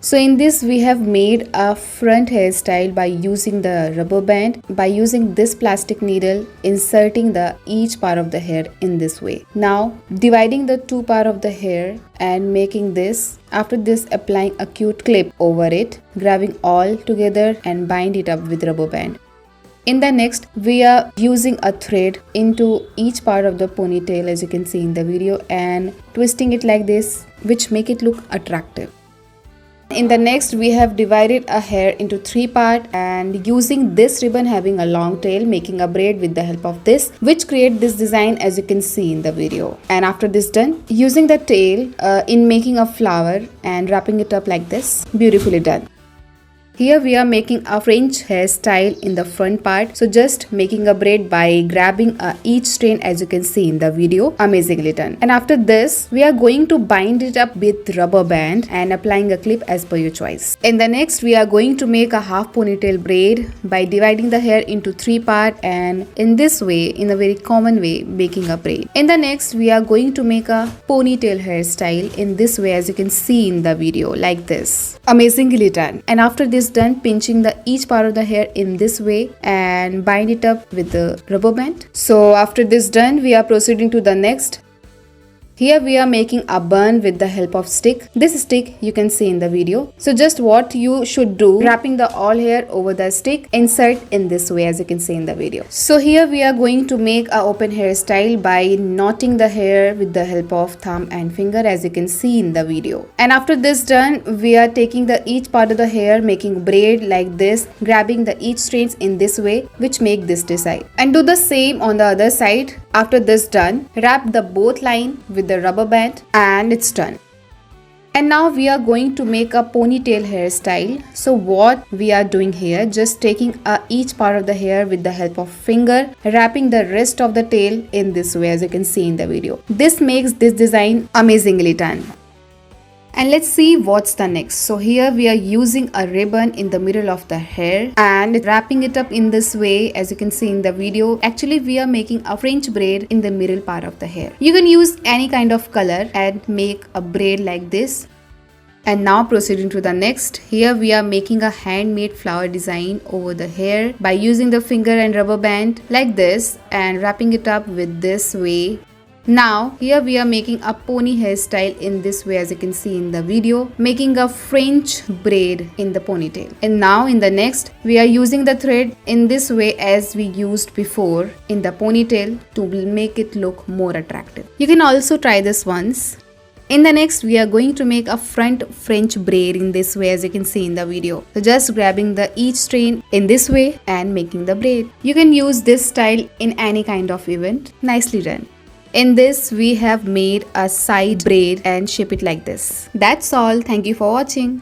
So in this we have made a front hairstyle by using the rubber band, by using this plastic needle, inserting the each part of the hair in this way. Now dividing the two part of the hair and making this. After this, applying a cute clip over it, grabbing all together and bind it up with rubber band. In the next, we are using a thread into each part of the ponytail, as you can see in the video, and twisting it like this, which make it look attractive. In the next, we have divided a hair into three parts and using this ribbon having a long tail, making a braid with the help of this, which create this design as you can see in the video. And after this done, using the tail in making a flower and wrapping it up like this, beautifully done. Here we are making a French hairstyle in the front part. So just making a braid by grabbing each strand as you can see in the video. Amazingly done. And after this, we are going to bind it up with rubber band and applying a clip as per your choice. In the next, we are going to make a half ponytail braid by dividing the hair into three parts and in this way, in a very common way, making a braid. In the next, we are going to make a ponytail hairstyle in this way as you can see in the video like this. Amazingly done. And after this done, pinching the each part of the hair in this way and bind it up with the rubber band. So after this done, we are proceeding to the next. Here we are making a bun with the help of stick. This stick you can see in the video. So just what you should do, wrapping the all hair over the stick, insert in this way as you can see in the video. So here we are going to make a open hairstyle by knotting the hair with the help of thumb and finger as you can see in the video. And after this done, we are taking the each part of the hair, making braid like this, grabbing the each strands in this way, which make this design. And do the same on the other side. After this done, wrap the both line with the rubber band and it's done. And now we are going to make a ponytail hairstyle. So what we are doing here, just taking each part of the hair with the help of finger, wrapping the rest of the tail in this way as you can see in the video. This makes this design amazingly done. And let's see what's the next. So here we are using a ribbon in the middle of the hair and wrapping it up in this way as you can see in the video. Actually, we are making a French braid in the middle part of the hair. You can use any kind of color and make a braid like this. And now proceeding to the next. Here we are making a handmade flower design over the hair by using the finger and rubber band like this and wrapping it up with this way. Now here we are making a pony hairstyle in this way as you can see in the video, making a French braid in the ponytail. And now in the next, we are using the thread in this way as we used before in the ponytail to make it look more attractive. You can also try this once. In the next, we are going to make a front French braid in this way as you can see in the video. So just grabbing the each strand in this way and making the braid. You can use this style in any kind of event. Nicely done. In this, we have made a side braid and shape it like this. That's all. Thank you for watching.